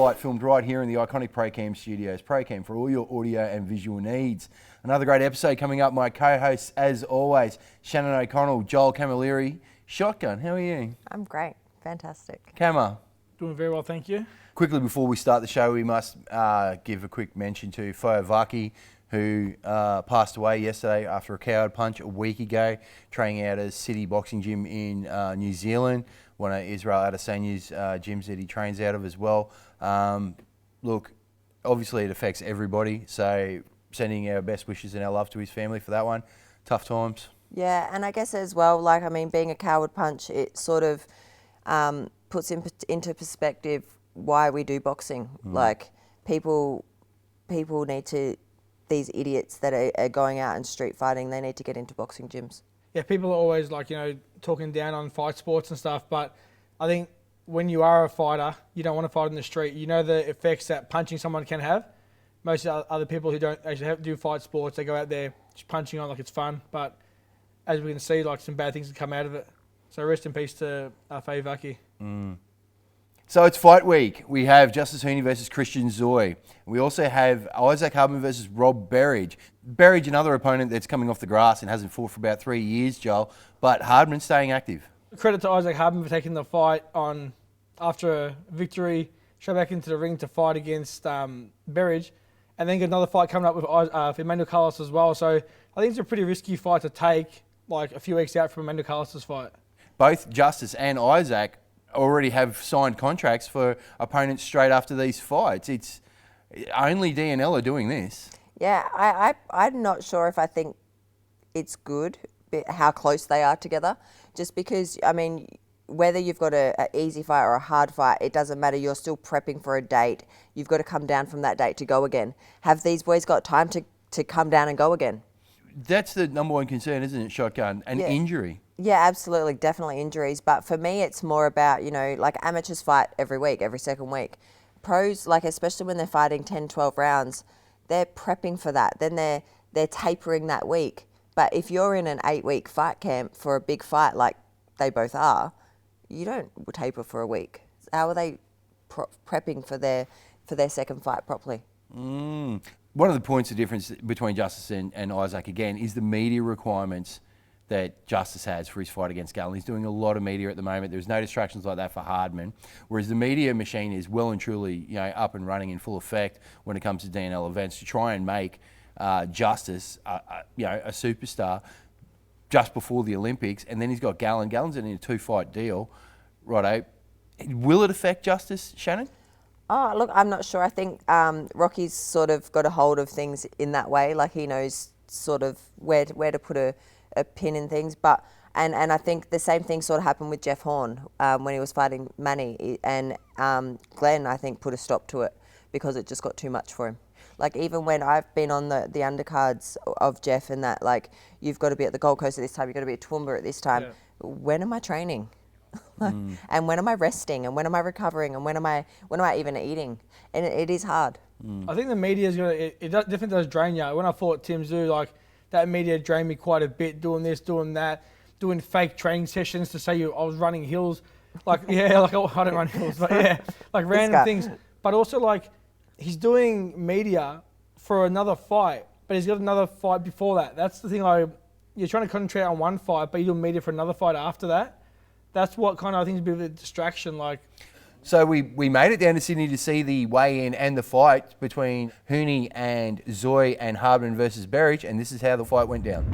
fight filmed right here in the iconic ProCam studios. ProCam for all your audio and visual needs. Another great episode coming up. My co-hosts, as always, Shannon O'Connell, Joel Camilleri. Shotgun, how are you? I'm great. Fantastic. Kama. Doing very well, thank you. Quickly before we start the show, we must give a quick mention to Fayovaki, who passed away yesterday after a coward punch a week ago, training out at a city boxing gym in New Zealand, one of Israel Adesanya's gyms that he trains out of as well. Look, obviously it affects everybody, so sending our best wishes and our love to his family for that one. Tough times. Yeah, and I guess as well, being a coward punch, it sort of puts into perspective why we do boxing. Like, people need to, these idiots that are going out and street fighting, they need to get into boxing gyms. Yeah, people are always talking down on fight sports and stuff, but I think when you are a fighter, you don't want to fight in the street. You know the effects that punching someone can have. Most other people who don't actually do fight sports, they go out there just punching on like it's fun, but as we can see, some bad things have come out of it. So rest in peace to Fayovaki. So it's fight week. We have Justis Huni versus Christian Tsoye. We also have Isaac Hardman versus Rob Berridge. Berridge, another opponent that's coming off the grass and hasn't fought for about 3 years, Joel, but Hardman staying active. Credit to Isaac Hardman for taking the fight on after a victory, straight back into the ring to fight against Berridge, and then get another fight coming up with Emmanuel Carlos as well. So I think it's a pretty risky fight to take, a few weeks out from Emmanuel Carlos' fight. Both Justis and Isaac already have signed contracts for opponents straight after these fights. It's only DNL are doing this. Yeah, I'm not sure if I think it's good how close they are together. Just because, whether you've got an easy fight or a hard fight, it doesn't matter. You're still prepping for a date. You've got to come down from that date to go again. Have these boys got time to come down and go again? That's the number one concern, isn't it, Shotgun? An injury. Yeah, absolutely. Definitely injuries. But for me, it's more about, amateurs fight every week, every second week. Pros, especially when they're fighting 10, 12 rounds, they're prepping for that. Then they're tapering that week. But if you're in an 8-week fight camp for a big fight like they both are, you don't taper for a week. How are they prepping for their second fight properly? One of the points of difference between Justis and Isaac, again, is the media requirements that Justis has for his fight against Gallen. He's doing a lot of media at the moment. There's no distractions like that for Hardman, whereas the media machine is well and truly up and running in full effect when it comes to DNL events to try and make Justis a superstar just before the Olympics. And then he's got Gallen. Gallen's in a 2-fight deal. Righto. Will it affect Justis, Shannon? Oh, look, I'm not sure. I think Rocky's sort of got a hold of things in that way. He knows sort of where to put a pin in things. But and I think the same thing sort of happened with Jeff Horn when he was fighting Manny. And Glenn, I think, put a stop to it because it just got too much for him. Even when I've been on the undercards of Jeff and that, you've got to be at the Gold Coast at this time, you've got to be at Toowoomba at this time. Yeah. When am I training? And when am I resting? And when am I recovering? And when am I even eating? And it is hard. I think the media is definitely does drain you. When I fought Tim Tszyu, that media drained me quite a bit, doing this, doing that, doing fake training sessions to say I was running hills. I don't run hills, but yeah, random things. But also he's doing media for another fight, but he's got another fight before that. That's the thing. You're trying to concentrate on one fight, but you do media for another fight after that. That's what I think is a bit of a distraction. So we made it down to Sydney to see the weigh-in and the fight between Huni and Tsoye and Hardman versus Berridge, and this is how the fight went down.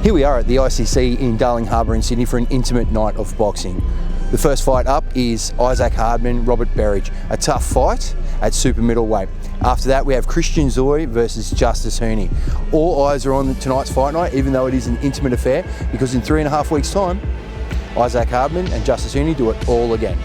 Here we are at the ICC in Darling Harbour in Sydney for an intimate night of boxing. The first fight up is Isaac Hardman, Robert Berridge, a tough fight at super middleweight. After that, we have Christian Tsoye versus Justis Huni. All eyes are on tonight's fight night, even though it is an intimate affair, because in 3.5 weeks' time, Isaac Hardman and Justis Huni do it all again.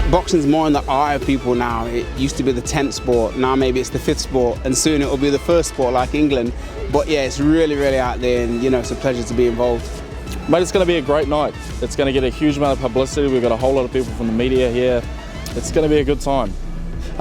Boxing's more in the eye of people now. It used to be the 10th sport, now maybe it's the 5th sport, and soon it will be the 1st sport like England. But yeah, it's really out there, and it's a pleasure to be involved. Mate, it's going to be a great night. It's going to get a huge amount of publicity. We've got a whole lot of people from the media here. It's going to be a good time.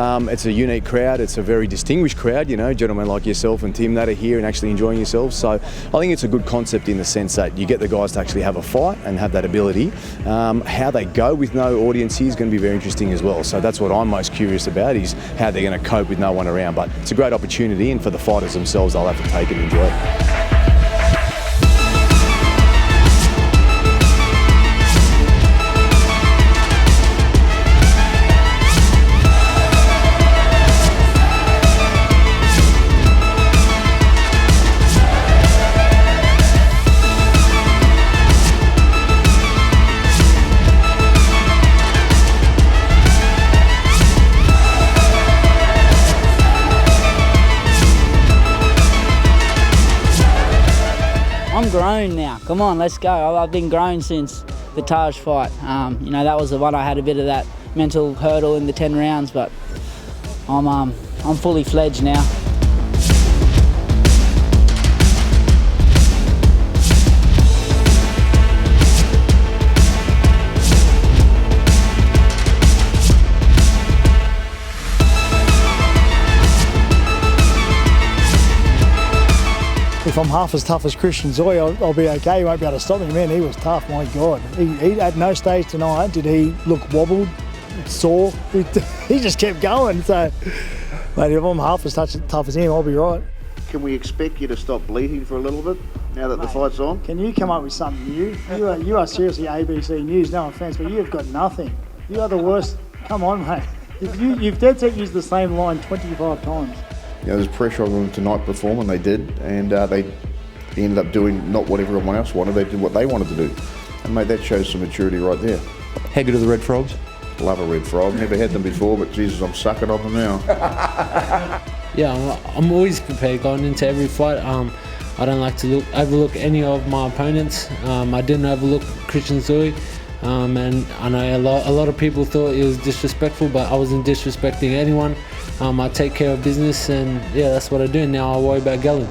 It's a unique crowd. It's a very distinguished crowd, you know, gentlemen like yourself and Tim that are here and actually enjoying yourselves. So I think it's a good concept in the sense that you get the guys to actually have a fight and have that ability. How they go with no audience here is going to be very interesting as well. So that's what I'm most curious about, is how they're going to cope with no one around. But it's a great opportunity, and for the fighters themselves, they'll have to take it and enjoy it. I'm grown now. Come on, let's go. I've been grown since the Taj fight. You know, that was the one I had a bit of that mental hurdle in the 10 rounds, but I'm fully fledged now. If I'm half as tough as Christian Tsoye, I'll be okay. He won't be able to stop me. Man, he was tough, my God. He at no stage tonight did he look wobbled, sore. He just kept going. So, mate, if I'm half as tough as him, I'll be right. Can we expect you to stop bleeding for a little bit now that the fight's on? Can you come up with something new? You are seriously ABC News, no offence, but you've got nothing. You are the worst. Come on, mate. You've dead set used the same line 25 times. You know, there's pressure on them tonight to perform, and they did, and they ended up doing not what everyone else wanted. They did what they wanted to do, and mate, that shows some maturity right there. How good are the Red Frogs? Love a red frog. Never had them before, but Jesus, I'm sucking on them now. Yeah, I'm always prepared going into every fight. I don't like to overlook any of my opponents. I didn't overlook Christian Tsoye, and I know a lot of people thought it was disrespectful, but I wasn't disrespecting anyone. I take care of business, and yeah, that's what I do. Now I worry about Gallen.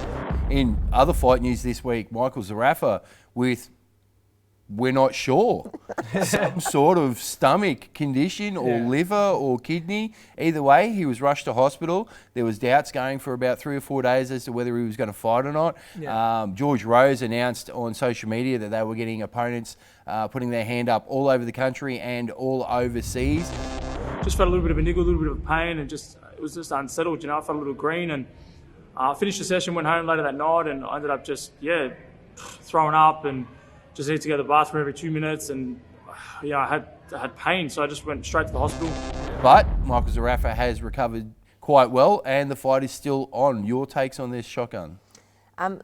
In other fight news this week, Michael Zerafa with, we're not sure, some sort of stomach condition or liver or kidney. Either way, he was rushed to hospital. There was doubts going for about 3 or 4 days as to whether he was going to fight or not. Yeah. George Rose announced on social media that they were getting opponents putting their hand up all over the country and all overseas. Just felt a little bit of a niggle, a little bit of pain, and it was just unsettled, you know. I felt a little green, and finished the session, went home later that night, and I ended up just, throwing up and just needed to go to the bathroom every 2 minutes, and I had pain, so I just went straight to the hospital. But Michael Zerafa has recovered quite well, and the fight is still on. Your takes on this, Shotgun?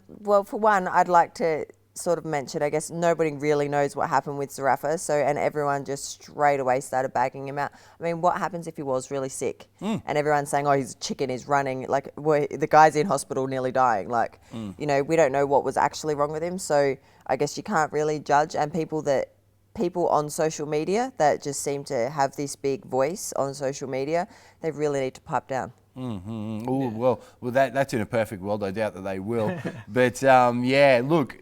Well, for one, I'd like to sort of mention, I guess nobody really knows what happened with Zerafa, and everyone just straight away started bagging him out. I mean, what happens if he was really sick? And everyone's saying, oh, he's chicken, he's running, like, the guy's in hospital nearly dying. Like, you know, we don't know what was actually wrong with him, so I guess you can't really judge. And people on social media that just seem to have this big voice on social media, they really need to pipe down. Ooh, well, that's in a perfect world. I doubt that they will. But look,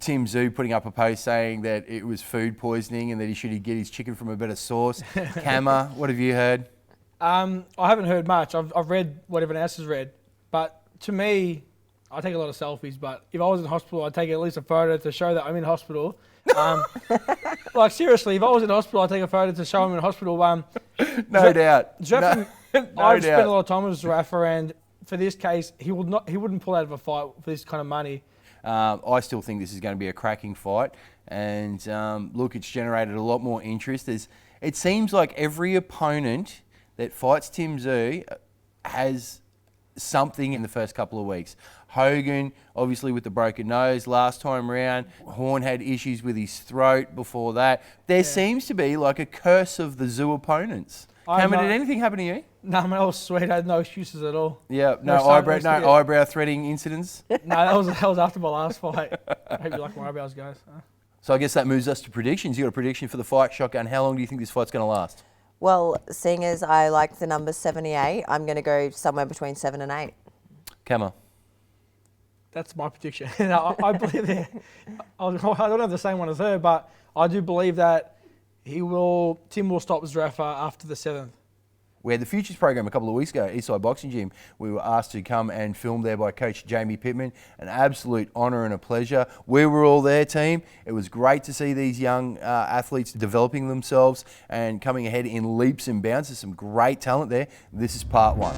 Tim Tszyu putting up a post saying that it was food poisoning and that he should get his chicken from a better source. Kama, what have you heard? I haven't heard much. I've read what everyone else has read, but to me, I take a lot of selfies. But if I was in hospital, I'd take at least a photo to show that I'm in hospital. Like seriously, if I was in hospital, I'd take a photo to show I'm in hospital. No doubt. Zerafa, no I've doubt. spent a lot of time with Zerafa, and for this case, he wouldn't pull out of a fight for this kind of money. I still think this is going to be a cracking fight, and look, it's generated a lot more interest. It seems like every opponent that fights Tim Tszyu has something in the first couple of weeks. Hogan, obviously with the broken nose last time round. Horn had issues with his throat before that. There seems to be like a curse of the Tszyu opponents. Cameron, did anything happen to you? No, man, I was sweet. I had no excuses at all. Yeah, no eyebrow threading incidents? No, that was after my last fight. I hope you like my eyebrows, guys. So I guess that moves us to predictions. You got a prediction for the fight, Shotgun. How long do you think this fight's going to last? Well, seeing as I like the number 78, I'm going to go somewhere between 7 and 8. Kama. That's my prediction. I believe that. I don't have the same one as her, but I do believe that Tim will stop Zerafa after the 7th. We had the Futures program a couple of weeks ago at S2Ep Boxing Gym. We were asked to come and film there by Coach Jamie Pittman. An absolute honour and a pleasure. We were all there, team. It was great to see these young athletes developing themselves and coming ahead in leaps and bounds. There's some great talent there. This is part one.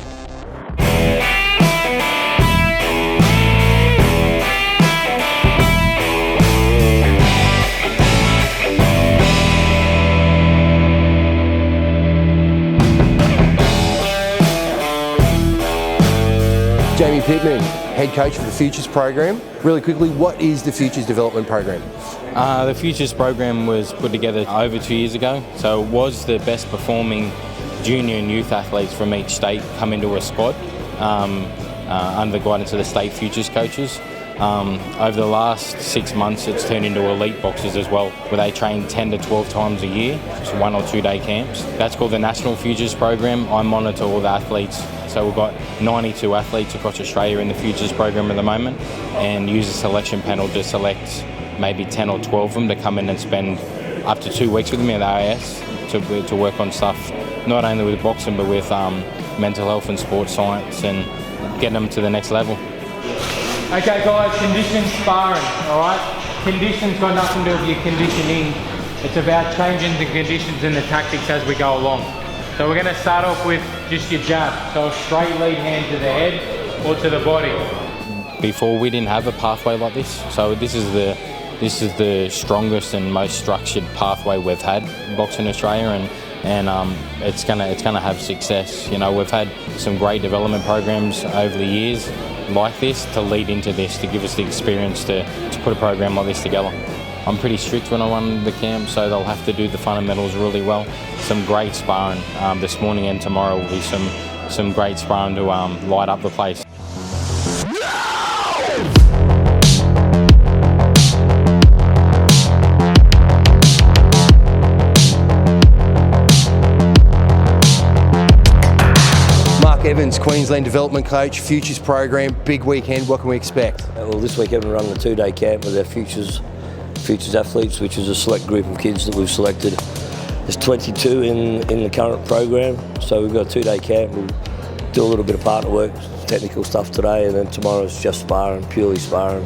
Jamie Pittman, head coach for the Futures program. Really quickly, what is the Futures development program? The Futures program was put together over 2 years ago. So it was the best performing junior and youth athletes from each state come into a squad under the guidance of the state Futures coaches. Over the last 6 months, it's turned into elite boxers as well, where they train 10 to 12 times a year, so 1 or 2 day camps. That's called the National Futures program. I monitor all the athletes. So we've got 92 athletes across Australia in the Futures program at the moment, and use a selection panel to select maybe 10 or 12 of them to come in and spend up to 2 weeks with me at the AIS to work on stuff, not only with boxing, but with mental health and sports science, and getting them to the next level. Okay guys, condition sparring, alright? Condition's got nothing to do with your conditioning. It's about changing the conditions and the tactics as we go along. So we're going to start off with just your jab. So a straight lead hand to the head or to the body. Before, we didn't have a pathway like this. So this is the strongest and most structured pathway we've had in boxing Australia, and it's gonna have success. You know, we've had some great development programs over the years like this to lead into this, to give us the experience to put a program like this together. I'm pretty strict when I run the camp, so they'll have to do the fundamentals really well. Some great sparring this morning, and tomorrow will be some great sparring to light up the place. Evans, Queensland Development Coach, Futures program, big weekend. What can we expect? Well, this weekend we're running a 2-day camp with our Futures athletes, which is a select group of kids that we've selected. There's 22 in the current program, so we've got a 2-day camp. We'll do a little bit of partner work, technical stuff today, and then tomorrow's just sparring, purely sparring.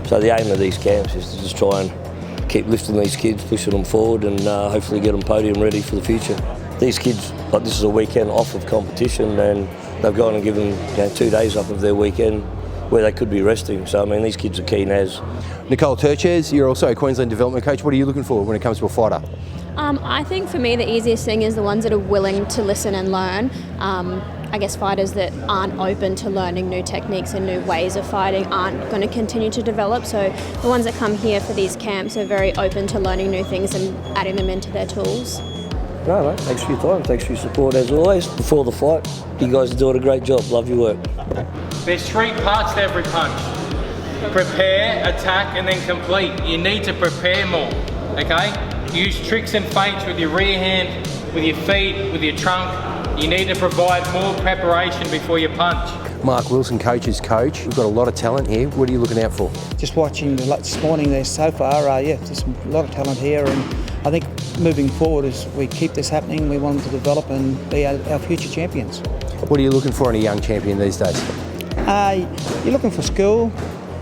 So the aim of these camps is to just try and keep lifting these kids, pushing them forward, and hopefully get them podium ready for the future. These kids, like, this is a weekend off of competition, and they've gone and given 2 days off of their weekend where they could be resting. So, I mean, these kids are keen as. Nicole Turchez, you're also a Queensland Development Coach. What are you looking for when it comes to a fighter? I think for me the easiest thing is the ones that are willing to listen and learn. I guess fighters that aren't open to learning new techniques and new ways of fighting aren't going to continue to develop. So the ones that come here for these camps are very open to learning new things and adding them into their tools. No, thanks for your time, thanks for your support as always. Before the fight, you guys are doing a great job, love your work. There's 3 parts to every punch. Prepare, attack, and then complete. You need to prepare more, okay? Use tricks and feints with your rear hand, with your feet, with your trunk. You need to provide more preparation before you punch. Mark Wilson, coach's coach. We've got a lot of talent here. What are you looking out for? Just watching this morning there so far, there's a lot of talent here, and I think moving forward as we keep this happening, we want them to develop and be our future champions. What are you looking for in a young champion these days? You're looking for skill,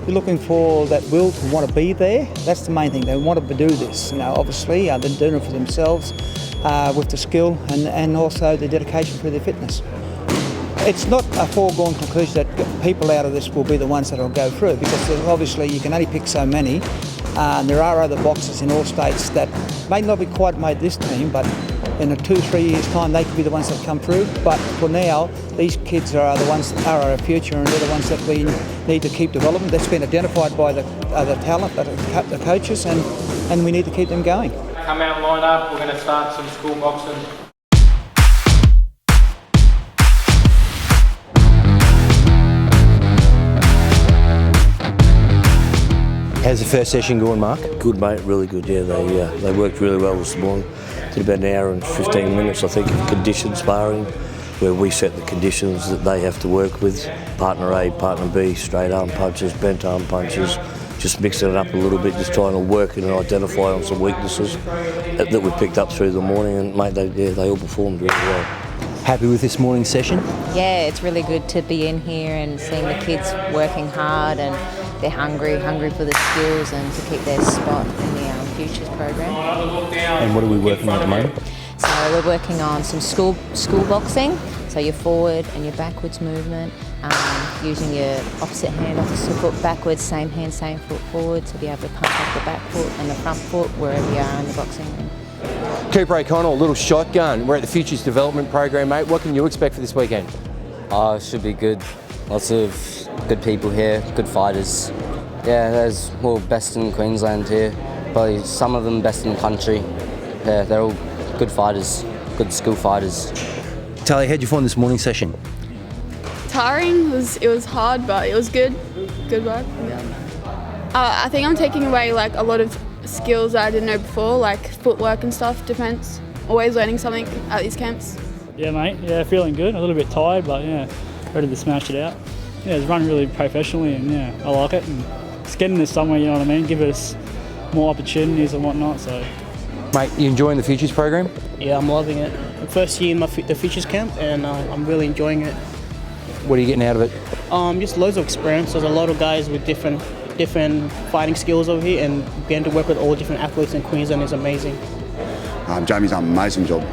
you're looking for that will to want to be there. That's the main thing, they want to do this. You know, obviously they're doing it for themselves with the skill and also the dedication for their fitness. It's not a foregone conclusion that people out of this will be the ones that will go through, because obviously you can only pick so many. There are other boxers in all states that may not be quite made this team, but in 2-3 years' time they could be the ones that come through. But for now, these kids are the ones that are our future, and they're the ones that we need to keep developing. That's been identified by the talent, the coaches, and we need to keep them going. Come out, line up, we're going to start some school boxing. How's the first session going, Mark? Good, mate, really good, yeah. They worked really well this morning. Did about an hour and 15 minutes, I think, of condition sparring, where we set the conditions that they have to work with. Partner A, partner B, straight arm punches, bent arm punches, just mixing it up a little bit, just trying to work and identify on some weaknesses that we picked up through the morning, and mate, they all performed really well. Happy with this morning's session? Yeah, it's really good to be in here and seeing the kids working hard, and they're hungry for the skills and to keep their spot in the Futures program. And what are we working on at the moment? So we're working on some school boxing, so your forward and your backwards movement, using your opposite hand, opposite foot backwards, same hand, same foot forward, to be able to punch off the back foot and the front foot wherever you are in the boxing ring. Cooper O'Connell, little shotgun. We're at the Futures Development Program, mate. What can you expect for this weekend? It should be good. Lots of good people here, good fighters. Yeah, there's best in Queensland here. Probably some of them best in the country. Yeah, they're all good fighters, good skill fighters. Talia, how'd you find this morning session? Tiring. It was hard, but it was good. Good work. Yeah. I think I'm taking away like a lot of skills that I didn't know before, like footwork and stuff, defence. Always learning something at these camps. Yeah, mate. Yeah, feeling good. A little bit tired, but yeah, ready to smash it out. Yeah, it's run really professionally, and yeah, I like it. And it's getting us somewhere, you know what I mean? Give us more opportunities and whatnot. So, mate, you enjoying the Futures program? Yeah, I'm loving it. First year in the Futures camp, and I'm really enjoying it. What are you getting out of it? Just loads of experience. There's a lot of guys with different fighting skills over here, and getting to work with all different athletes in Queensland is amazing. Jamie's done an amazing job,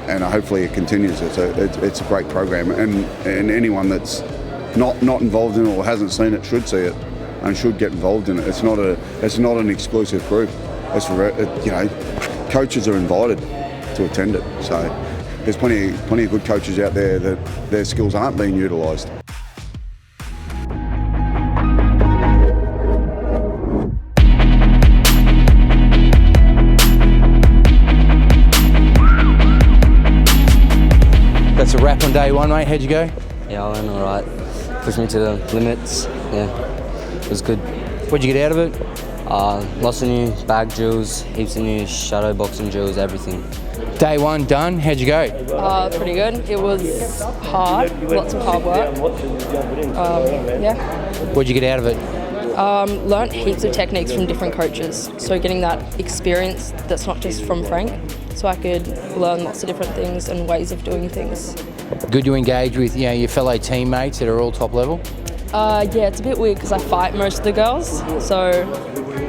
and hopefully it continues. It's a great program, and anyone that's not involved in it or hasn't seen it should see it and should get involved in it. It's not an exclusive group. It's coaches are invited to attend it. So there's plenty of good coaches out there that their skills aren't being utilised. That's a wrap on day one, mate. How'd you go? Yeah, I went all right. Pushed me to the limits. Yeah, it was good. What'd you get out of it? Lots of new bag drills, heaps of new shadow boxing drills, everything. Day one done. How'd you go? Pretty good. It was hard, lots of hard work. Yeah. What'd you get out of it? Learnt heaps of techniques from different coaches. So getting that experience that's not just from Frank, so I could learn lots of different things and ways of doing things. Good to engage with your fellow teammates that are all top level? Yeah, it's a bit weird because I fight most of the girls, so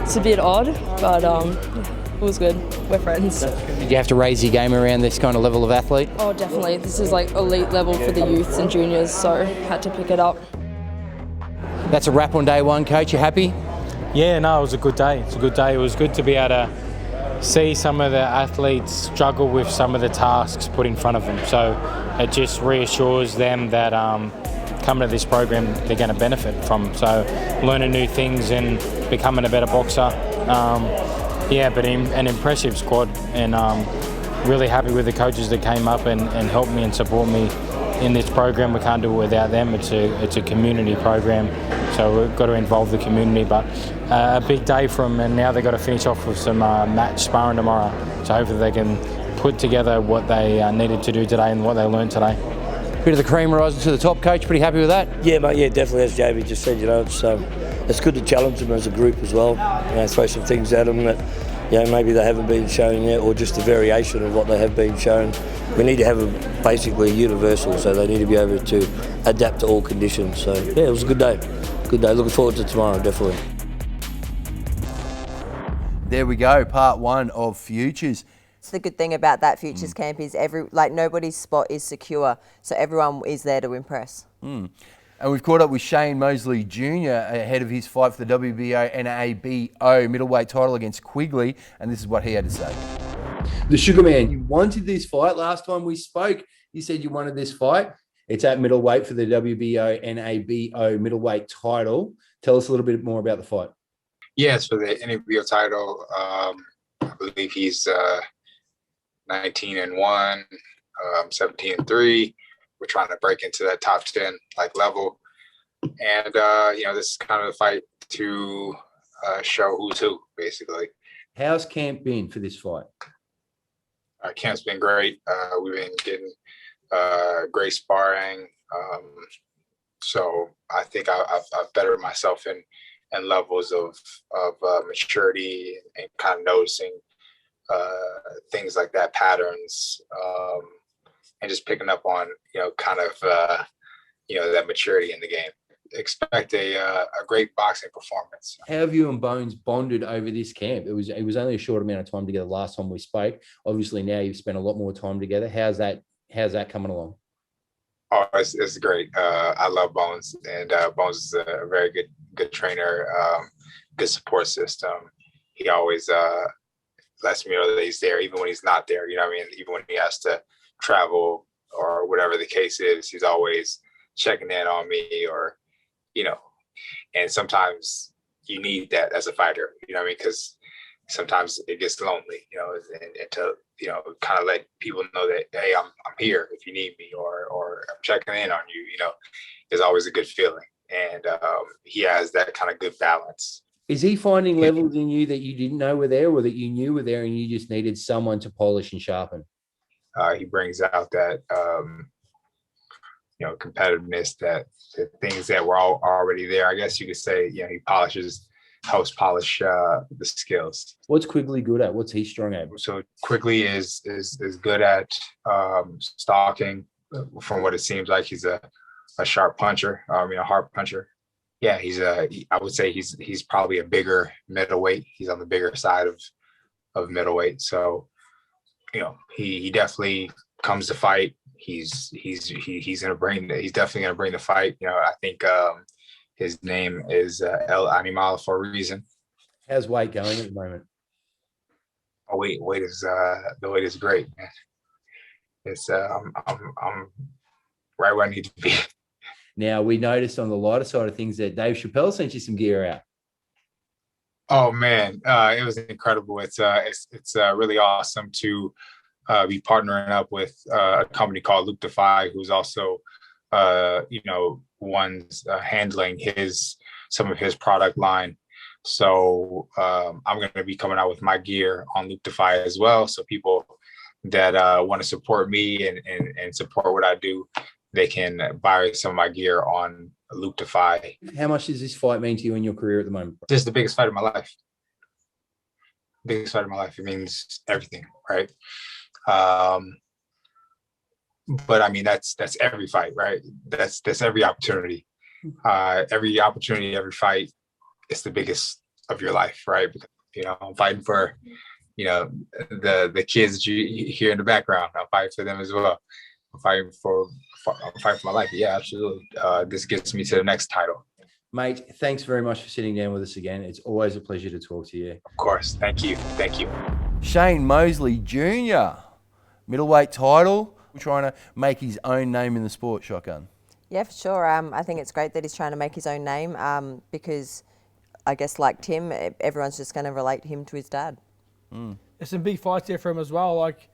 it's a bit odd, but it was good. We're friends. Did you have to raise your game around this kind of level of athlete? Oh, definitely. This is like elite level for the youths and juniors, so had to pick it up. That's a wrap on day one, Coach. You happy? Yeah, no, it was a good day. It's a good day. It was good to be able to see some of the athletes struggle with some of the tasks put in front of them. So it just reassures them that coming to this program, they're going to benefit from. So learning new things and becoming a better boxer. But an impressive squad, and really happy with the coaches that came up and helped me and support me in this program. We can't do it without them. It's a community program, so we've got to involve the community. But a big day for them, and now they've got to finish off with some match sparring tomorrow. So hopefully they can put together what they needed to do today and what they learned today. Bit of the cream rising to the top, Coach. Pretty happy with that? Yeah, mate. Yeah, definitely. As Jamie just said, it's good to challenge them as a group as well. Throw some things at them that maybe they haven't been shown yet, or just a variation of what they have been shown. We need to have basically a universal, so they need to be able to adapt to all conditions. So yeah, it was a good day. Good day. Looking forward to tomorrow, definitely. There we go, part one of Futures. The good thing about that Futures camp is nobody's spot is secure, so everyone is there to impress. And we've caught up with Shane Mosley Jr. ahead of his fight for the WBO NABO middleweight title against Quigley, and this is what he had to say. The Sugar Man, you wanted this fight last time we spoke. You said you wanted this fight. It's at middleweight for the WBO NABO middleweight title. Tell us a little bit more about the fight. Yeah, it's for the NABO title. I believe he's 19-1, 17-3. We're trying to break into that top 10 level, and this is kind of the fight to show who's who, basically. How's camp been for this fight? Camp's been great. We've been getting great sparring, so I think I've bettered myself in levels of maturity and kind of noticing things like that, patterns, and just picking up on, kind of, that maturity in the game. Expect a great boxing performance. How have you and Bones bonded over this camp? It was only a short amount of time together last time we spoke. Obviously now you've spent a lot more time together. How's that coming along? Oh, it's great. I love Bones, and Bones is a very good trainer, good support system. He always lets me know that he's there, even when he's not there. You know what I mean? Even when he has to travel or whatever the case is, he's always checking in on me, or, and sometimes you need that as a fighter, you know what I mean? Because sometimes it gets lonely, and to, kind of let people know that, hey, I'm here if you need me, or I'm checking in on you, is always a good feeling. And he has that kind of good balance. Is he finding levels in you that you didn't know were there, or that you knew were there and you just needed someone to polish and sharpen? He brings out that, competitiveness, that the things that were all already there. I guess you could say, he helps polish the skills. What's Quigley good at? What's he strong at? So Quigley is good at stalking. From what it seems like, he's a sharp puncher. A hard puncher. Yeah, I would say he's probably a bigger middleweight. He's on the bigger side of middleweight. So, he definitely comes to fight. He's definitely gonna bring the fight. I think his name is El Animal for a reason. How's weight going at the moment? Oh, weight is the weight is great, man. It's I'm right where I need to be. Now, we noticed on the lighter side of things that Dave Chappelle sent you some gear out. Oh man, it was incredible. It's really awesome to be partnering up with a company called Luke Defy, who's also handling some of his product line. So I'm going to be coming out with my gear on Luke Defy as well. So people that want to support me and support what I do, they can buy some of my gear on Luke Defy. How much does this fight mean to you in your career at the moment? This is the biggest fight of my life. Biggest fight of my life. It means everything, right? But I mean, that's every fight, right? That's every opportunity. Every opportunity, every fight, it's the biggest of your life, right? Because, I'm fighting for, the kids that you hear in the background. I'm fighting for them as well. I'm fighting for my life. Yeah, absolutely. This gets me to the next title. Mate, thanks very much for sitting down with us again. It's always a pleasure to talk to you. Of course. Thank you. Shane Mosley Jr, middleweight title, trying to make his own name in the sport, Shotgun. Yeah, for sure. I think it's great that he's trying to make his own name because I guess like Tim, everyone's just going to relate him to his dad. There's some big fights there for him as well. Like,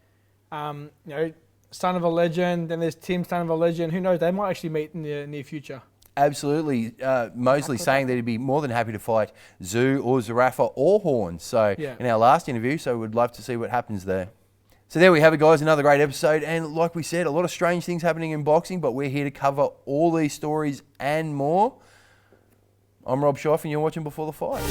son of a legend, and there's Tim, son of a legend. Who knows? They might actually meet in the near future. Absolutely. Mosley saying that he'd be more than happy to fight Zoo or Zerafa or Horn. So in our last interview, so we'd love to see what happens there. So there we have it, guys. Another great episode. And like we said, a lot of strange things happening in boxing, but we're here to cover all these stories and more. I'm Rob Schoff, and you're watching Before the Fight.